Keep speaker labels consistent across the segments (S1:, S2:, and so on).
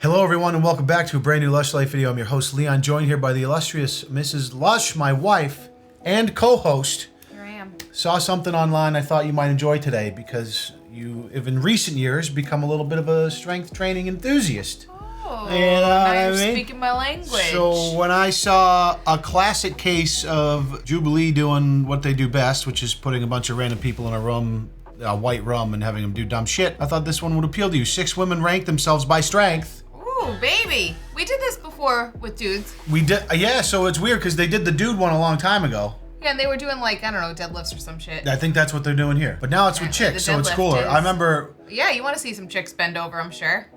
S1: Hello everyone and welcome back to a brand new Lush Life video. I'm your host Leon, joined here by the illustrious Mrs. Lush, my wife and co-host.
S2: Here I am.
S1: Saw something online I thought you might enjoy today because you have in recent years become a little bit of a strength training enthusiast.
S2: Oh,
S1: You know what I
S2: you're
S1: mean?
S2: speaking my language.
S1: So when I saw a classic case of Jubilee doing what they do best, which is putting a bunch of random people in a room, a white room, and having them do dumb shit, I thought this one would appeal to you. 6 women ranked themselves by strength.
S2: Ooh, baby. We did this before with dudes.
S1: We did, yeah, so it's weird because they did the dude one a long time ago.
S2: Yeah, and they were doing like, I don't know, deadlifts or some shit.
S1: I think that's what they're doing here. But now it's with chicks, so it's
S2: deadlift
S1: cooler.
S2: is-
S1: I remember...
S2: Yeah, you want to see some chicks bend over, I'm sure.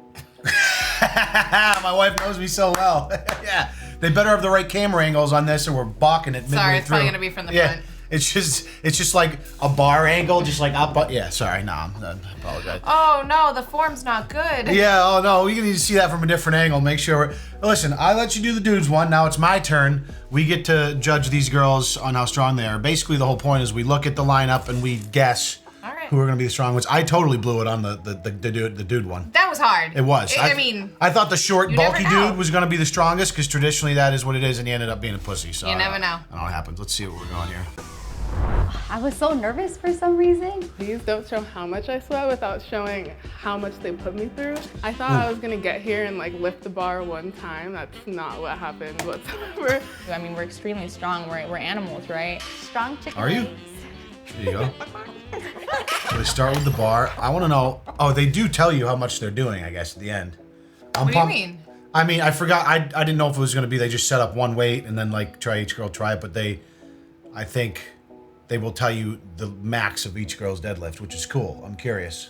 S1: My wife knows me so well. Yeah. They better have the right camera angles on this or we're balking it midway
S2: Sorry, it's
S1: through.
S2: probably going to be from the front.
S1: It's just like a bar angle, just like up. Yeah, sorry, no, I apologize.
S2: Oh, no, the form's not good.
S1: Yeah, oh no, we need to see that from a different angle. Make sure. Listen, I let you do the dudes one. Now it's my turn. We get to judge these girls on how strong they are. Basically, the whole point is we look at the lineup and we guess who are going to be the strong ones. I totally blew it on the dude one.
S2: That was hard.
S1: It was.
S2: I mean,
S1: I thought the short,
S2: you
S1: bulky
S2: never know.
S1: dude was going to be the strongest because traditionally that is what it is, and he ended up being a pussy. So
S2: You never know.
S1: I don't know what happens. Let's see what we're going here.
S3: I was so nervous for some reason.
S4: Please don't show how much I sweat without showing how much they put me through. I thought I was gonna get here and like lift the bar one time. That's not what happened whatsoever.
S5: I mean, we're extremely strong. We're animals, right?
S3: Strong chicken
S1: Are you?
S3: legs.
S1: There you go. So they start with the bar. I want to know. Oh, they do tell you how much they're doing, I guess, at the end. I'm
S2: what do you
S1: pumped.
S2: mean?
S1: I mean, I forgot. I didn't know if it was going to be they just set up one weight and then like each girl try it, but I think they will tell you the max of each girl's deadlift, which is cool. I'm curious.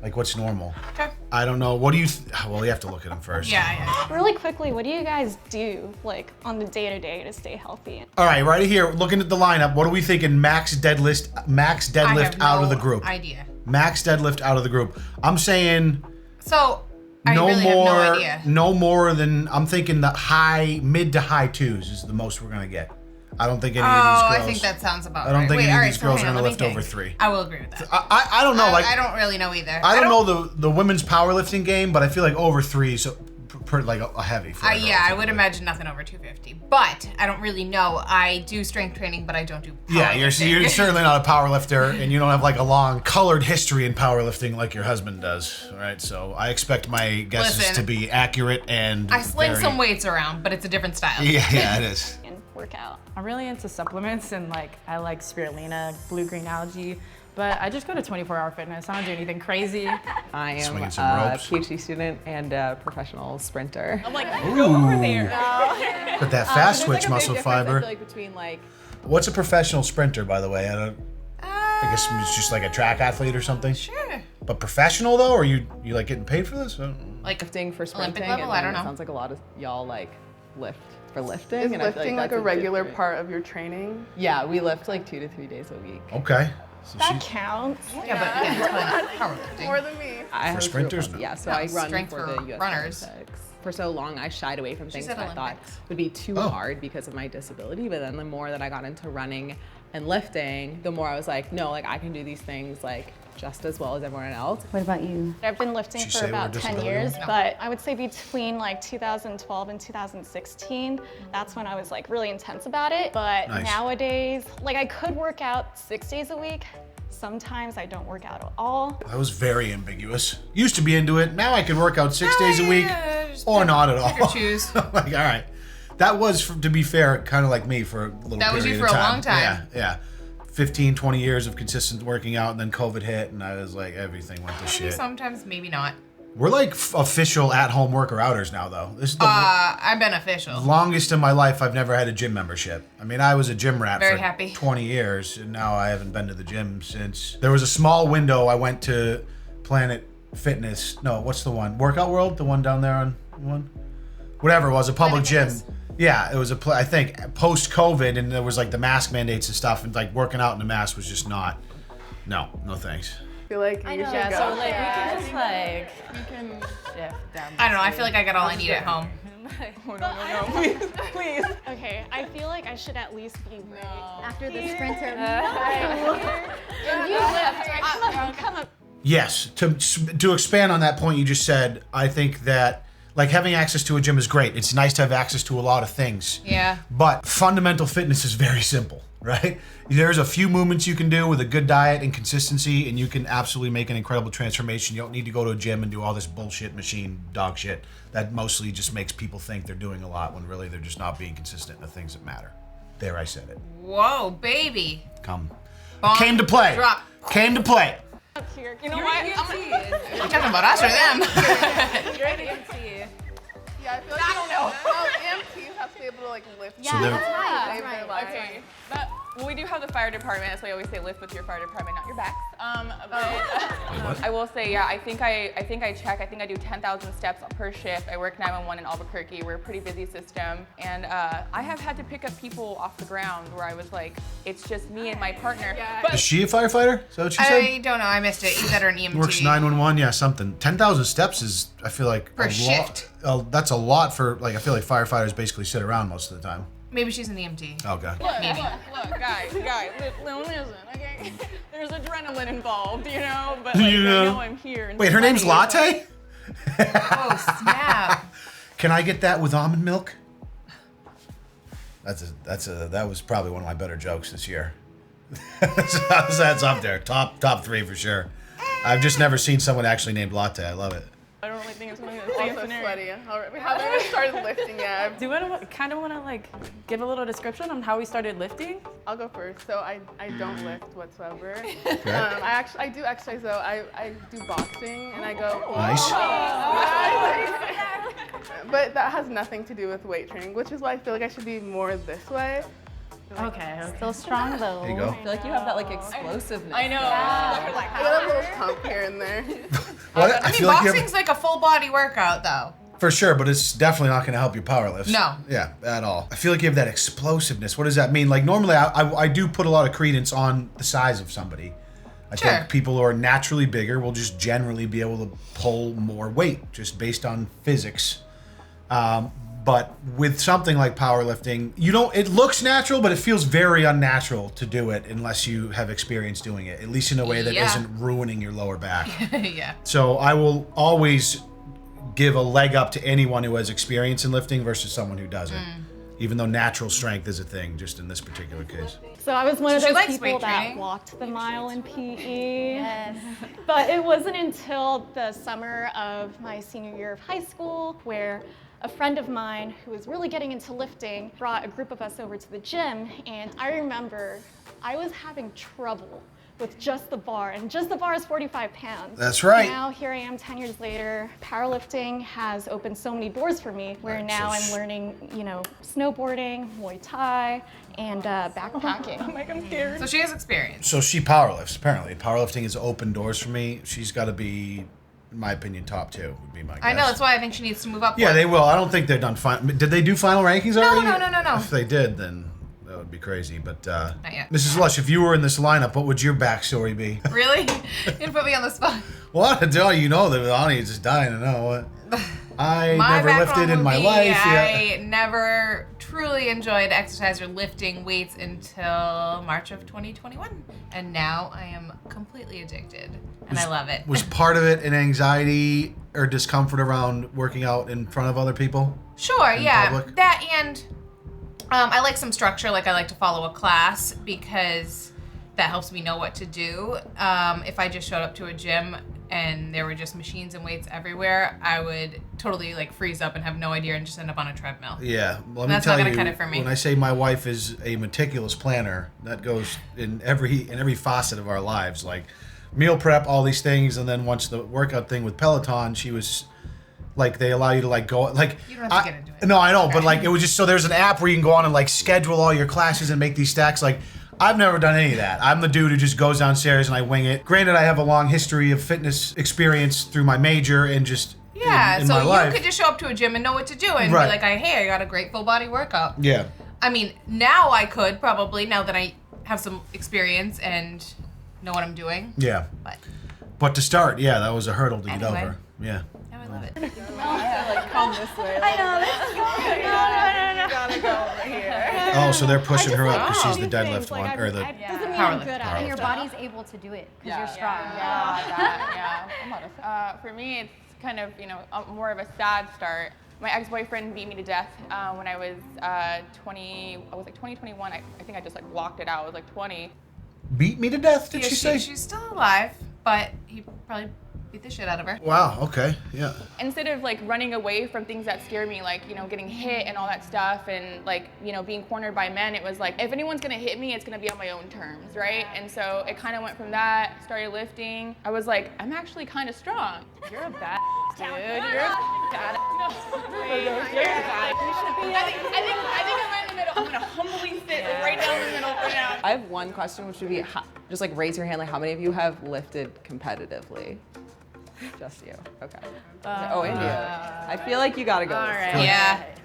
S1: Like, what's normal?
S2: Okay.
S1: I don't know. What do you? Well, you have to look at them first.
S2: Yeah.
S6: Really quickly, what do you guys do like on the day-to-day to stay healthy?
S1: All right, right here, looking at the lineup. What are we thinking? Max deadlift
S2: I have
S1: out of the
S2: no
S1: group.
S2: idea.
S1: Max deadlift out of the group. I'm saying.
S2: So, I
S1: No
S2: really
S1: more,
S2: have no idea.
S1: no more than I'm thinking the mid to high 2s is the most we're gonna get. I don't think any of these girls.
S2: I think that sounds about
S1: I don't
S2: right.
S1: think
S2: Wait,
S1: any of
S2: all
S1: these
S2: right,
S1: girls
S2: so
S1: are
S2: hang on,
S1: gonna
S2: let me
S1: lift over
S2: think.
S1: 3.
S2: I will agree with that.
S1: I don't know. Like
S2: I don't really know either.
S1: I don't know the women's powerlifting game, but I feel like over 3 is like a heavy. For a girl,
S2: Yeah, I would
S1: typically.
S2: imagine nothing over 250. But I don't really know. I do strength training, but I don't do powerlifting.
S1: Yeah, you're certainly not a power lifter, and you don't have like a long colored history in powerlifting like your husband does, right? So I expect my guesses
S2: Listen,
S1: to be accurate and.
S2: I sling
S1: very-
S2: some weights around, but it's a different style.
S1: Yeah, it is.
S6: And work out.
S5: I'm really into supplements and like I like spirulina, blue-green algae, but I just go to 24-hour fitness. I don't do anything crazy.
S7: I am
S1: Swinging
S7: a
S1: some ropes.
S7: PhD student and a professional sprinter.
S5: I'm like, go over there.
S1: But that fast
S7: There's,
S1: twitch
S7: like, a big
S1: muscle
S7: difference,
S1: fiber.
S7: I feel like between like
S1: What's a professional sprinter, by the way? I guess it's just like a track athlete or something.
S2: Sure.
S1: But professional though, or you like getting paid for this?
S2: Like
S7: lifting for sprinting.
S2: level?
S7: and
S2: I
S7: then
S2: don't know.
S7: It sounds like a lot of y'all like lift for lifting.
S4: Is
S7: and I feel
S4: lifting like
S7: that's
S4: a regular
S7: different-
S4: part of your training?
S7: Yeah, we lift like 2 to 3 days a week.
S1: Okay. So
S6: That counts.
S2: Yeah, but yeah, it's probably powerlifting.
S4: More than me.
S7: I
S1: For
S7: have
S1: sprinters,
S7: group-
S1: no.
S7: Yeah, so
S2: No,
S7: I run
S2: strength
S7: for
S2: for
S7: the US
S2: runners.
S7: Olympics. For so long, I shied away from things
S2: said
S7: that I thought
S2: Olympics.
S7: would be too
S1: Oh.
S7: hard because of my disability. But then the more that I got into running and lifting, the more I was like, no, like I can do these things like just as well as everyone else.
S3: What about you?
S6: I've been lifting
S1: Did you
S6: for
S1: say
S6: about
S1: we're
S6: 10
S1: disability
S6: years,
S1: ones?
S6: but I would say between like 2012 and 2016, that's when I was like really intense about it. But
S1: Nice.
S6: nowadays, like I could work out 6 days a week. Sometimes I don't work out at all.
S1: that was very ambiguous. Used to be into it. Now I can work out 6 days a week,
S2: just
S1: or
S2: pick-
S1: not at
S2: pick or
S1: all.
S2: choose.
S1: Like, all right. That was, to be fair, kind of like me for a little
S2: That was you
S1: period
S2: for
S1: of
S2: a
S1: time.
S2: long time.
S1: Yeah. 15, 20 years of consistent working out, and then COVID hit, and I was like, everything went to
S2: Maybe
S1: shit.
S2: sometimes, maybe not.
S1: We're like official at-home worker-outers now, though. This is the
S2: I'm beneficial.
S1: longest in my life I've never had a gym membership. I mean, I was a gym rat
S2: Very
S1: for
S2: happy.
S1: 20 years, and now I haven't been to the gym since. There was a small window I went to Planet Fitness. No, what's the one? Workout World? The one down there on one? Whatever it was, a public
S2: Planet
S1: gym.
S2: Fitness?
S1: Yeah, it was I think post-COVID, and there was like the mask mandates and stuff, and like working out in the mask was just not. No thanks.
S4: I feel like you should
S5: Yeah,
S4: go.
S5: so like we can just like
S4: you can.
S5: shift down.
S2: I don't know. I feel like I got all I need at home.
S7: No, please, please.
S6: Okay, I feel like I should at least be
S3: After the sprinter.
S6: And you lift. Come up.
S1: Yes, to expand on that point you just said, I think that Like having access to a gym is great. It's nice to have access to a lot of things.
S2: Yeah.
S1: But fundamental fitness is very simple, right? There's a few movements you can do with a good diet and consistency, and you can absolutely make an incredible transformation. You don't need to go to a gym and do all this bullshit machine dog shit that mostly just makes people think they're doing a lot when really they're just not being consistent in the things that matter. There, I said it.
S2: Whoa, baby.
S1: Come.
S2: Bonk,
S1: Came to play.
S2: drop.
S1: Came to play.
S6: You know what?
S2: You talking about us or them?
S4: You're an EMT. Yeah, I feel like I don't know. EMTs have to be able to like lift.
S3: Yeah,
S1: they're-
S3: that's right.
S4: Save
S3: That's
S4: their
S3: right.
S4: lives.
S8: Okay, but well, we do have the fire department, so I always say lift with your fire department, not your back. But I will say, yeah, I think I do 10,000 steps per shift. I work 911 in Albuquerque. We're a pretty busy system, and I have had to pick up people off the ground where I was like, it's just me and my partner.
S1: Is she a firefighter? Is that what she said?
S2: I don't know. I missed it. You said her an EMT.
S1: Works 911, yeah, something. 10,000 steps is, I feel like,
S2: Per
S1: a
S2: shift.
S1: lot. That's a lot for, like, I feel like firefighters basically sit around most of the time.
S2: Maybe she's an EMT.
S1: Okay.
S8: Look, guys, listen, okay? There's adrenaline involved, you know, but
S1: You
S8: like,
S1: know.
S8: I know I'm here. And
S1: Wait, her name's
S8: sweaty,
S1: Latte?
S2: Oh, snap.
S1: Can I get that with almond milk? That was probably one of my better jokes this year. That's up there. Top 3 for sure. I've just never seen someone actually named Latte. I love it.
S8: I don't really think it's one of
S4: Also
S8: those
S4: sweaty. All right, we haven't even started lifting yet.
S5: Do you kind of want to like give a little description on how we started lifting?
S4: I'll go first. So I don't lift whatsoever. I do exercise though. I do boxing and I go.
S1: Nice.
S4: But that has nothing to do with weight training, which is why I feel like I should be more this way.
S5: Okay.
S3: Still strong though.
S1: There you go.
S7: I feel like you have that like explosiveness.
S8: I know.
S4: I got a little pump here and there.
S1: Well,
S2: I mean,
S1: feel like you have-
S2: boxing's like a full body workout, though.
S1: For sure, but it's definitely not going to help you power lift.
S2: No.
S1: Yeah, at all. I feel like you have that explosiveness. What does that mean? Like, normally I do put a lot of credence on the size of somebody. I
S2: Sure.
S1: think people who are naturally bigger will just generally be able to pull more weight just based on physics. But with something like powerlifting, it looks natural, but it feels very unnatural to do it unless you have experience doing it, at least in a way that
S2: Yeah.
S1: isn't ruining your lower back.
S2: Yeah.
S1: So I will always give a leg up to anyone who has experience in lifting versus someone who doesn't. Even though natural strength is a thing, just in this particular case.
S6: So I was one of
S2: So she
S6: those
S2: likes
S6: people
S2: weight
S6: that
S2: training?
S6: walked the mile in PE.
S3: Yes.
S6: But it wasn't until the summer of my senior year of high school where a friend of mine who was really getting into lifting brought a group of us over to the gym, and I remember I was having trouble with just the bar, and just the bar is 45 pounds.
S1: That's right.
S6: Now here I am 10 years later, powerlifting has opened so many doors for me, where
S1: Right,
S6: now
S1: so
S6: I'm learning, snowboarding, Muay Thai, and backpacking.
S8: I'm like, I'm scared.
S2: So she has experience.
S1: So she powerlifts, apparently. Powerlifting has opened doors for me. She's got to be, in my opinion, top 2 would be my guess.
S2: I know, that's why I think she needs to move up.
S1: Yeah,
S2: one.
S1: they will. I don't think they're done. Did they do final rankings already?
S2: No.
S1: If they did, then that would be crazy. But
S2: Not yet.
S1: Mrs. Lush, if you were in this lineup, what would your backstory be?
S2: Really? You didn't put me on the spot.
S1: Well, I tell you know that Ani is just dying to know what. I
S2: My
S1: never
S2: background
S1: lifted in
S2: would
S1: my
S2: be
S1: life.
S2: I never truly enjoyed exercise or lifting weights until March of 2021. And now I am completely addicted. And I love it.
S1: Was part of it an anxiety or discomfort around working out in front of other people?
S2: Sure, yeah.
S1: public?
S2: That and I like some structure. Like I like to follow a class because that helps me know what to do. If I just showed up to a gym and there were just machines and weights everywhere, I would totally like freeze up and have no idea and just end up on a treadmill.
S1: Yeah, let
S2: That's
S1: me tell
S2: not gonna
S1: you.
S2: cut it for me.
S1: When I say my wife is a meticulous planner, that goes in every facet of our lives. Like meal prep, all these things, and then once the workout thing with Peloton, she was like, they allow you to like go like.
S2: You don't have to get into it.
S1: No, I know, but like it was just so there's an app where you can go on and like schedule all your classes and make these stacks. Like I've never done any of that. I'm the dude who just goes downstairs and I wing it. Granted, I have a long history of fitness experience through my major and just
S2: Yeah,
S1: in
S2: so
S1: my
S2: you
S1: life.
S2: could just show up to a gym and know what to do and
S1: Right.
S2: be like, hey, I got a great full body workout.
S1: Yeah.
S2: I mean, now I could probably, now that I have some experience and know what I'm doing.
S1: Yeah.
S2: But
S1: To start, yeah, that was a hurdle to get
S2: Anyway.
S1: over. Yeah.
S2: now I love it.
S8: Come this way.
S3: I know. That's
S8: Gotta go over here.
S1: Oh, so they're pushing
S6: I
S1: her
S6: just
S1: up because
S6: like
S1: she's the
S6: to do
S1: deadlift
S6: things, like,
S1: one or the.
S6: doesn't mean
S2: Powerlift.
S6: I'm good at
S3: and
S6: it.
S3: your body's able to do it because you're strong.
S8: For me, it's kind of, more of a sad start. My ex-boyfriend beat me to death when I was 20. I was like 21. I think I just like blocked it out. I was like 20.
S1: Beat me to death, did she say?
S2: She's still alive, but he probably beat the shit out of her.
S1: Wow, okay, yeah.
S8: Instead of like running away from things that scare me, like, getting hit and all that stuff and like, being cornered by men, it was like, if anyone's gonna hit me, it's gonna be on my own terms, right? And so it kind of went from that, started lifting. I was like, I'm actually kind of strong.
S5: You're a bad dude. You're a bad.
S8: You're a bad. You should be. I think I'm right in the middle. I'm gonna humbly sit right down the middle for now.
S7: I have one question, which would be just like raise your hand. Like, how many of you have lifted competitively? Just you. Okay. And you. I feel like you gotta go.
S5: All
S7: this
S5: right.
S7: way.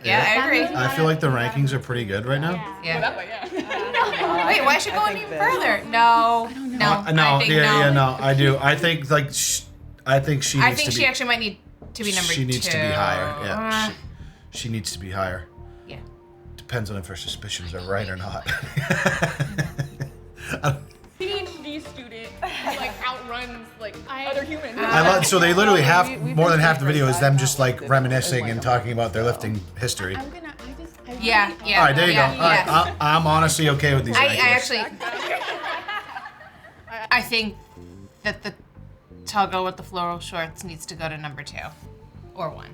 S2: Yeah, I agree.
S1: I feel like the rankings are pretty good right now.
S2: Yeah.
S8: That way, yeah.
S2: Wait, why should go any further? No.
S1: No,
S2: I think
S1: no, I do. I think like I think she needs
S2: I think
S1: to
S2: she
S1: be,
S2: actually might need to be number 2.
S1: she needs to be higher. Yeah. She needs to be higher.
S2: Yeah.
S1: Depends on if her suspicions are right or not.
S8: PhD student who like outruns like other humans.
S1: So they literally more than half the video is them just like reminiscing and talking about their lifting history.
S2: Yeah.
S1: All right, there you go.
S2: yeah,
S1: All right, I'm honestly okay with these
S2: I
S1: rankings.
S2: actually, I think that the toggle with the floral shorts needs to go to number 2 or 1.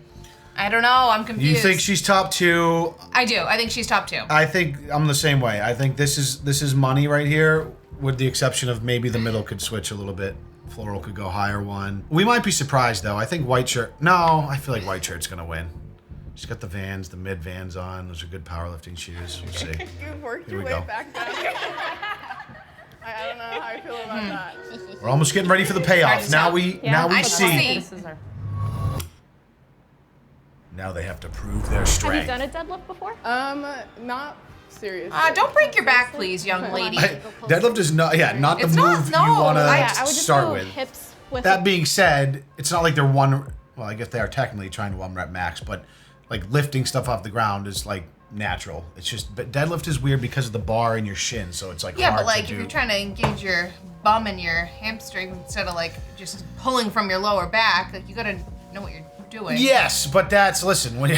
S2: I don't know. I'm confused.
S1: You think she's top 2?
S2: I do. I think she's top 2.
S1: I think I'm the same way. I think this is money right here, with the exception of maybe the middle could switch a little bit. Floral could go higher 1. We might be surprised though. I think white shirt. No, I feel like white shirt's gonna win. She's got the Vans, the mid Vans on. Those are good powerlifting shoes. We'll see.
S4: You've worked
S1: Here
S4: your
S1: we
S4: way
S1: go.
S4: back down. I don't know how I feel about that.
S1: We're almost getting ready for the payoff. Now we
S2: I
S1: see.
S2: see.
S1: Now they have to prove their
S6: Have
S1: strength.
S6: you done a deadlift before?
S4: Not seriously.
S2: Don't break your back, please, young lady.
S1: Deadlift is not not the
S2: It's
S1: move
S2: not, no.
S1: you want
S6: I
S1: to
S6: would just
S1: start
S6: go
S1: with.
S6: hips with
S1: That being said, it's not like they're well, I guess they are technically trying to 1 rep max, but like lifting stuff off the ground is like natural. It's just, but deadlift is weird because of the bar in your shin, so it's like
S2: Yeah,
S1: hard
S2: but like
S1: to
S2: if
S1: do.
S2: you're trying to engage your bum and your hamstring instead of like just pulling from your lower back, like you gotta know what you're doing.
S1: Yes, but listen, when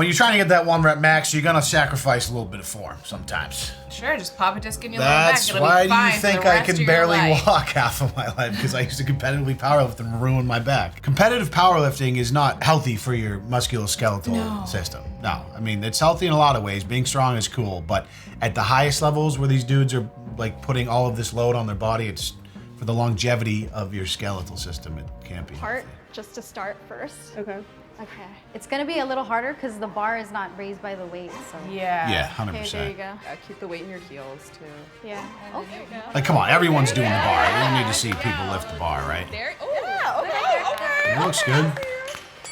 S1: you're trying to get that 1 rep max, you're gonna sacrifice a little bit of form sometimes.
S2: Sure, just pop a disc in your lower back.
S1: That's
S2: It'll
S1: why
S2: be
S1: do you
S2: fine for
S1: think
S2: the
S1: I
S2: rest
S1: can
S2: of your
S1: barely
S2: life.
S1: walk half of my life because I used to competitively powerlift and ruin my back. Competitive powerlifting is not healthy for your musculoskeletal system. No, I mean it's healthy in a lot of ways. Being strong is cool, but at the highest levels where these dudes are like putting all of this load on their body, it's for the longevity of your skeletal system. It can't be.
S6: part just to start first.
S4: Okay.
S6: Okay.
S3: It's gonna be a little harder because the bar is not raised by the weight. So
S2: Yeah.
S1: Yeah, 100%.
S6: Okay, there you go.
S7: Yeah, keep the weight in your heels too.
S6: Yeah. Oh, there you go.
S1: Like, come on, everyone's doing the bar. We don't need to see people lift the bar, right?
S8: There. Oh, okay.
S1: It looks good.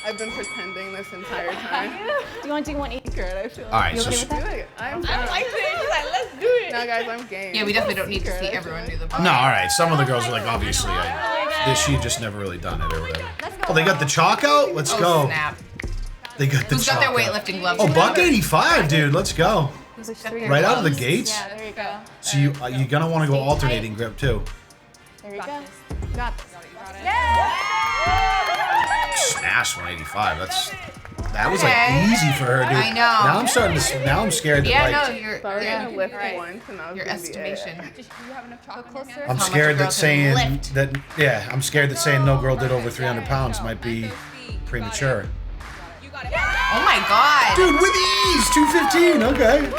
S4: I've been pretending this entire time.
S6: Do you want to do 180?
S4: I feel
S1: All right,
S6: You
S1: so
S6: okay with that?
S4: do it. I'm
S8: I
S4: down.
S8: like it. She's like, let's do it.
S4: No, guys, I'm game.
S2: Yeah, we definitely don't need to see everyone do the bar.
S1: no, all right. Some of the girls are like, obviously, she had just never really done it or whatever. Oh, they got the chalk out. Let's
S2: Oh,
S1: go.
S2: snap.
S1: They got the
S2: Who's
S1: chalk
S2: got their
S1: out.
S2: weightlifting gloves?
S1: Oh, $185, dude. Let's go.
S2: Who's got their
S1: Right out of the
S2: gloves?
S1: gates.
S6: Yeah, there you go.
S1: So you're gonna want to go alternating grip too.
S6: There you go. Got this.
S1: Smash 185. That was
S2: Okay.
S1: like easy for her, dude.
S2: I know.
S1: Now I'm starting to. Now I'm scared that
S2: Yeah,
S1: like
S2: no, you're.
S4: So I was
S2: yeah,
S4: gonna lift
S2: right.
S4: once, and that was
S2: Your
S4: gonna be it.
S2: estimation.
S8: Do you have enough chocolate?
S3: closer.
S1: I'm
S2: How much
S1: scared
S2: a girl
S1: that
S2: can
S1: saying
S2: lift.
S1: that. Yeah, I'm scared that saying no girl did over 300 pounds might be premature.
S8: You got it.
S2: Oh my god.
S1: Dude, with ease, 215. Okay.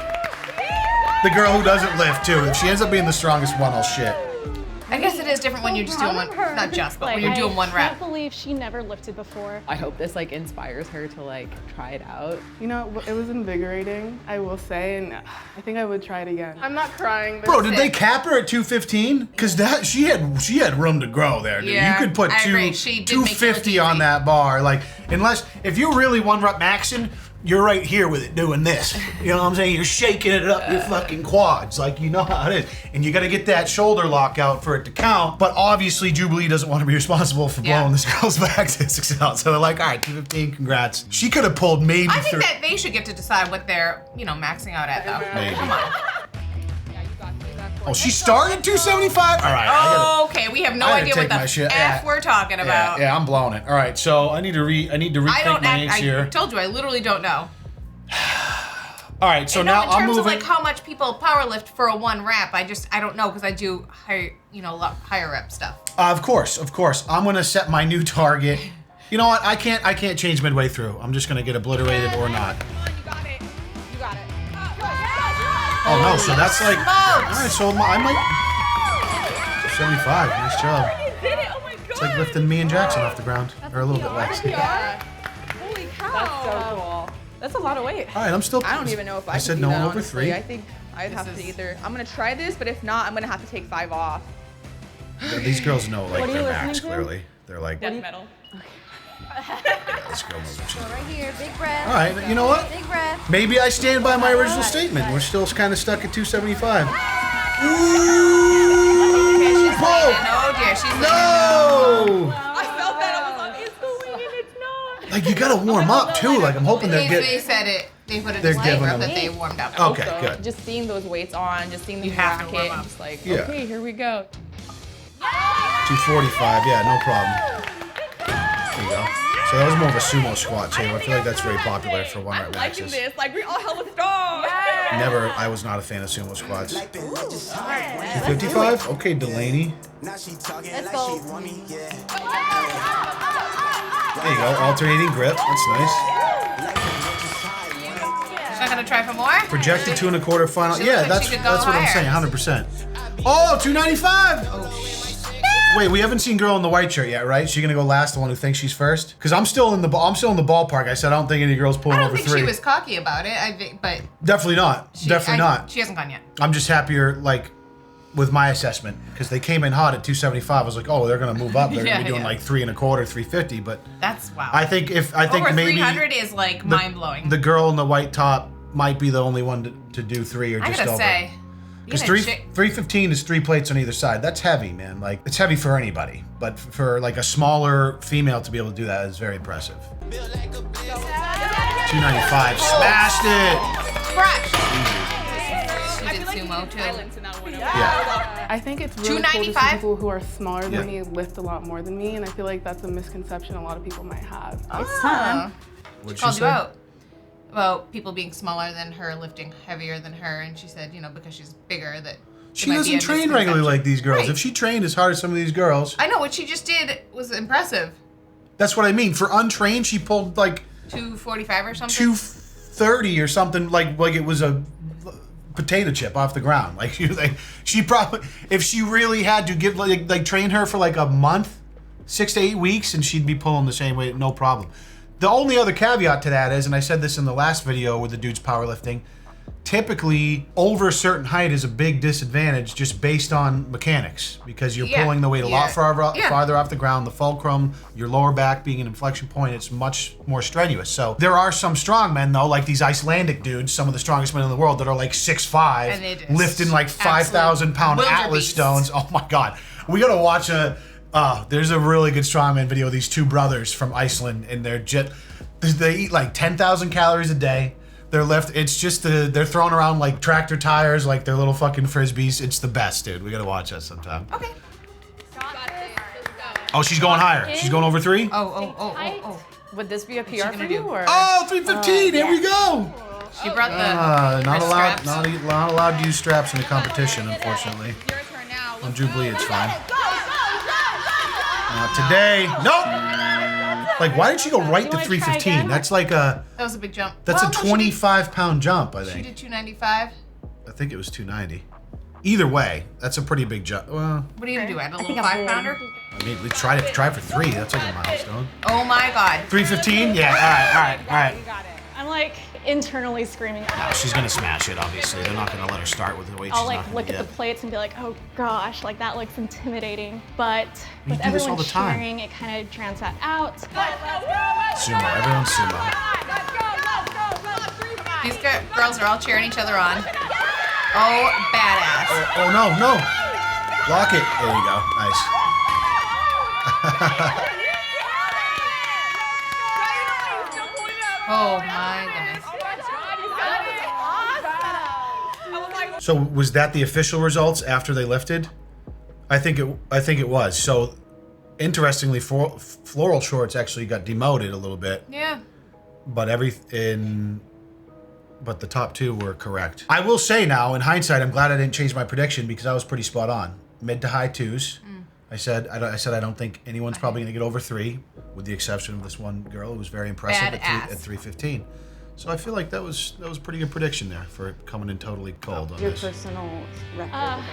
S1: The girl who doesn't lift too. If she ends up being the strongest one, I'll shit.
S2: I guess it is different when you're just doing one. Not just, but when you're doing one
S6: I
S2: rep.
S6: can't believe she never lifted before.
S7: I hope this like inspires her to like try it out.
S4: You know, it was invigorating, I will say, and I think I would try it again. I'm not crying.
S1: Bro, did they cap her at 215? Cause that she had room to grow there, dude.
S2: Yeah,
S1: You could put
S2: I agree. She did make it look
S1: 250 on
S2: easy.
S1: that bar. Like, unless if you're really 1 rep maxing, you're right here with it doing this. You know what I'm saying? You're shaking it up your fucking quads. Like, you know how it is. And you gotta get that shoulder lock out for it to count. But obviously Jubilee doesn't want to be responsible for blowing this girl's back to 6 out. So they're like, all right, 215, congrats. She could have pulled maybe
S2: I think that they should get to decide what they're, maxing out at though.
S1: Maybe.
S2: Come on.
S1: Oh, she started 275? All right.
S2: Okay, we have no
S1: I gotta
S2: idea what
S1: take my
S2: the
S1: shit.
S2: F we're talking about.
S1: Yeah, I'm blowing it. All right, so I need to rethink my eggs here.
S2: I told you, I literally don't know.
S1: All right, so now
S2: in
S1: I'm
S2: terms
S1: moving.
S2: of like how much people power lift for a 1 rep, I don't know because I do higher, higher rep stuff.
S1: Of course. I'm gonna set my new target. You know what? I can't change midway through. I'm just gonna get obliterated or not.
S8: You got it.
S1: Oh no, so that's like. All
S2: Smokes.
S1: right, so I might. 75. Nice job.
S8: You did it! Oh my god!
S1: It's like lifting me and Jackson off the ground, or a little bit less.
S8: Holy cow!
S7: That's so cool. That's a lot of weight.
S1: All right, I'm still.
S8: I don't even know if I can
S1: said
S8: do
S1: no
S8: that,
S1: over
S8: honestly.
S1: 3.
S8: I think I'd have to either. I'm gonna try this, but if not, I'm gonna have to take 5 off.
S1: Yeah, these girls know like
S5: What are
S1: their
S5: you
S1: max.
S5: listening to?
S1: Clearly, they're like.
S8: Death metal.
S1: Yeah, this girl knows what she's doing.
S3: Right here, big breath.
S1: All right, you know what?
S3: Big breath.
S1: Maybe I stand by my original statement. We're still kind of stuck at 275. Ooh! Whoa!
S2: Oh dear, she's
S1: No!
S8: I felt that I was on instantly, and it's not.
S1: Like you gotta warm up too. Like I'm hoping they're
S2: They
S1: getting.
S2: said it. They put a
S1: They're
S2: disclaimer
S1: giving
S2: that
S1: them-
S2: they warmed up.
S1: Okay,
S8: Also,
S1: good.
S8: Just seeing those weights on, just seeing the
S2: You have to
S8: racket,
S2: warm up.
S8: and just like,
S1: Yeah.
S8: okay, here we go.
S1: 245. Yeah, no problem. There you go. So that was more of a sumo squat too. I feel like that's very popular for 1 rep
S8: I'm liking
S1: maxes.
S8: this. Like we all hella strong.
S1: Never. I was not a fan of sumo squats. 255. Okay, Delaney.
S3: Let's go.
S1: There you go. Alternating grip. That's nice.
S2: She's not gonna try for more?
S1: Projected 2 1/4 final.
S2: She
S1: Yeah,
S2: looks like
S1: that's
S2: she could go
S1: what I'm
S2: higher.
S1: saying. 100%. Oh, 295. Wait, we haven't seen girl in the white shirt yet, right? She gonna go last, the one who thinks she's first? Because I'm still in the ballpark. I said I don't think any girls
S2: I
S1: pulling
S2: don't
S1: over
S2: think
S1: 3.
S2: she was cocky about it. But
S1: Definitely not. Definitely not.
S2: She hasn't gone yet.
S1: I'm just happier like with my assessment because they came in hot at 275. I was like, oh, they're gonna move up. They're gonna be doing like 3 1/4, 350. But
S2: That's wow.
S1: I think
S2: Over
S1: maybe
S2: 300 is like mind blowing.
S1: the girl in the white top might be the only one to do 3 or
S2: I
S1: just
S2: gotta
S1: over.
S2: say,
S1: Because
S2: being a chick-
S1: 315 is 3 plates on either side. That's heavy, man. Like it's heavy for anybody, but for like a smaller female to be able to do that is very impressive. 295, smashed it.
S2: Crush. She did sumo too.
S8: Silence in that one.
S1: Yeah.
S4: I think it's really cool to see
S2: 295?
S4: people who are smaller than
S1: Yeah.
S4: me lift a lot more than me, and I feel like that's a misconception a lot of people might have.
S5: It's time.
S1: What'd she
S2: Called you
S1: say?
S2: out about people being smaller than her, lifting heavier than her, and she said, because she's bigger, that
S1: She doesn't train regularly like these girls.
S2: Right.
S1: If she trained as hard as some of these girls,
S2: I know what she just did was impressive.
S1: that's what I mean. For untrained, she pulled like
S2: 245 or something.
S1: 230 or something, like it was a potato chip off the ground. Like she probably, if she really had to give like train her for like a month, 6 to 8 weeks, and she'd be pulling the same weight, no problem. The only other caveat to that is, and I said this in the last video with the dudes powerlifting, typically over a certain height is a big disadvantage just based on mechanics because you're
S2: Yeah.
S1: pulling the weight a lot farther,
S2: Yeah.
S1: farther off the ground. The fulcrum, your lower back being an inflection point, it's much more strenuous. So there are some strong men though, like these Icelandic dudes, some of the strongest men in the world that are like 6'5",
S2: And they just
S1: lifting like 5,000 pound
S2: absolute
S1: Atlas
S2: wildebeest.
S1: stones. Oh my God. We gotta watch there's a really good strongman video of these 2 brothers from Iceland, and they eat like 10,000 calories a day. They're it's just they're throwing around like tractor tires, like they're little fucking frisbees. It's the best, dude. We gotta watch that sometime.
S2: Okay.
S1: Oh, she's going higher. She's going over 3.
S2: Oh.
S5: Would this be a PR for
S2: gonna
S5: you
S2: do?
S5: or?
S1: Oh, 315. Here we go.
S2: She brought the
S1: Not
S2: wrist
S1: allowed.
S2: straps.
S1: Not allowed to use straps in the competition, unfortunately.
S8: Your turn now.
S1: On Jubilee, it's fine. Not today. Nope. Like, why did she go right to 315? That's like
S2: That was a big jump.
S1: that's
S2: Well,
S1: a
S2: no,
S1: 25-pound jump, I
S2: She
S1: think.
S2: did 295.
S1: I think it was 290. Either way, that's a pretty big jump. Well,
S2: What are you gonna do? Add a little 5-pounder?
S1: I mean, we try for 3. That's like a milestone.
S2: Oh my God.
S1: 315? Yeah. All right.
S6: I'm like internally screaming at her.
S1: She's gonna smash it. Obviously, they're not gonna let her start with the weight
S6: I'll
S1: she's
S6: like
S1: not gonna
S6: look at
S1: get.
S6: the plates and be like, oh gosh, like that looks intimidating. But
S1: You
S6: with
S1: do this all
S6: everyone
S1: the time.
S6: cheering, it kind of drowns that out.
S1: Sumo. Everyone's sumo.
S2: These girls are all cheering each other on. Oh, badass.
S1: Oh no. Lock it. There you go. Nice.
S2: Oh my goodness.
S8: was like,
S1: So was that the official results after they lifted? I think it was. So interestingly, floral shorts actually got demoted a little bit,
S2: Yeah.
S1: but but the top two were correct. I will say now, in hindsight, I'm glad I didn't change my prediction because I was pretty spot on. Mid to high twos. I said I don't think anyone's probably going to get over 3, with the exception of this one girl who was very impressive at 3:15. So I feel like that was a pretty good prediction there for coming in totally cold on
S9: Your
S1: this.
S9: personal record.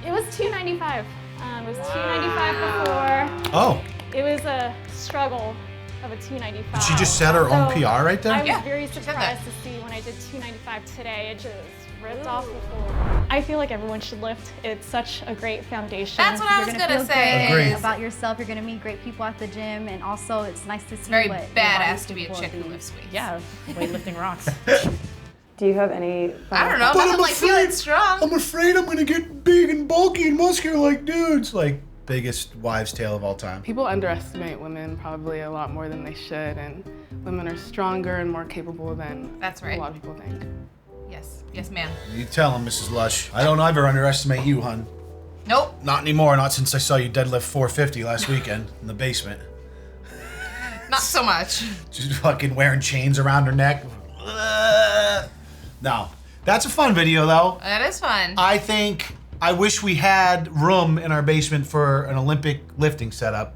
S6: It was 295. It was 295 before.
S1: Oh,
S6: It was a struggle of a 295.
S1: did she just set her own
S6: So,
S1: PR right there?
S6: I was
S2: Yeah,
S6: very
S2: she said
S6: surprised
S2: that.
S6: to see when I did 295 today, it just ripped off the floor. I feel like everyone should lift. It's such a great foundation.
S2: That's what I
S3: You're
S2: was
S3: gonna
S2: gonna
S3: feel
S2: say.
S3: great
S1: Agreed.
S3: about yourself. You're gonna meet great people at the gym, and also it's nice to see
S2: Very
S3: what your
S2: badass
S3: body's
S2: to be a
S3: capable
S2: chick
S3: of
S2: who
S3: being.
S2: lifts weights.
S5: Yeah, weightlifting rocks.
S9: Do you have any?
S2: I don't know.
S1: But
S2: Nothing
S1: I'm
S2: like feeling
S1: afraid-
S2: strong.
S1: I'm afraid I'm gonna get big and bulky and muscular like dudes. Like biggest wives' tale of all time.
S4: People underestimate women probably a lot more than they should, and women are stronger and more capable than
S2: That's right.
S4: a lot of people think.
S2: Yes. Yes, ma'am.
S1: You tell him, Mrs. Lush. I don't ever underestimate you, hun.
S2: Nope.
S1: Not anymore. Not since I saw you deadlift 450 last weekend in the basement.
S2: Not so much.
S1: Just fucking wearing chains around her neck. No. That's a fun video, though.
S2: That is fun.
S1: I wish we had room in our basement for an Olympic lifting setup,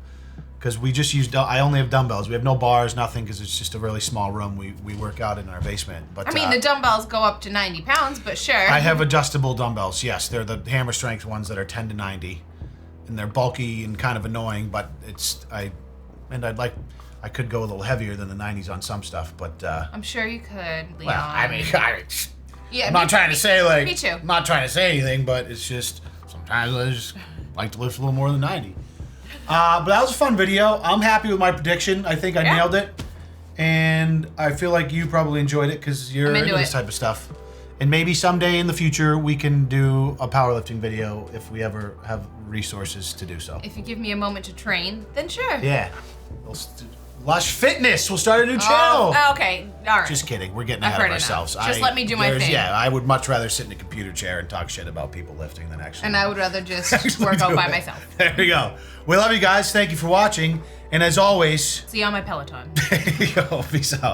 S1: because we just I only have dumbbells. We have no bars, nothing, because it's just a really small room we work out in our basement. But
S2: I mean, the dumbbells go up to 90 pounds, but sure.
S1: I have adjustable dumbbells. Yes, they're the hammer strength ones that are 10 to 90, and they're bulky and kind of annoying. But I could go a little heavier than the 90s on some stuff. But
S2: I'm sure you could, Leon.
S1: well, I mean,
S2: yeah,
S1: I'm not trying to say like
S2: me too.
S1: I'm not trying to say anything, but it's just sometimes I just like to lift a little more than 90. But that was a fun video. I'm happy with my prediction. I think I nailed it, and I feel like you probably enjoyed it because you're
S2: I'm
S1: into
S2: into
S1: this
S2: it.
S1: type of stuff. And maybe someday in the future we can do a powerlifting video if we ever have resources to do so.
S2: If you give me a moment to train, then sure.
S1: Yeah. Lush Fitness. We'll start a new channel.
S2: Oh, okay. All right.
S1: Just kidding. We're getting
S2: I've
S1: ahead
S2: heard
S1: of
S2: enough.
S1: ourselves.
S2: Just let me do my thing.
S1: Yeah, I would much rather sit in a computer chair and talk shit about people lifting than actually.
S2: And I would rather just
S1: actually
S2: work out
S1: do
S2: by
S1: it.
S2: myself.
S1: There we go. We love you guys. Thank you for watching. And as always,
S2: See you on my Peloton.
S1: there you go. Peace out.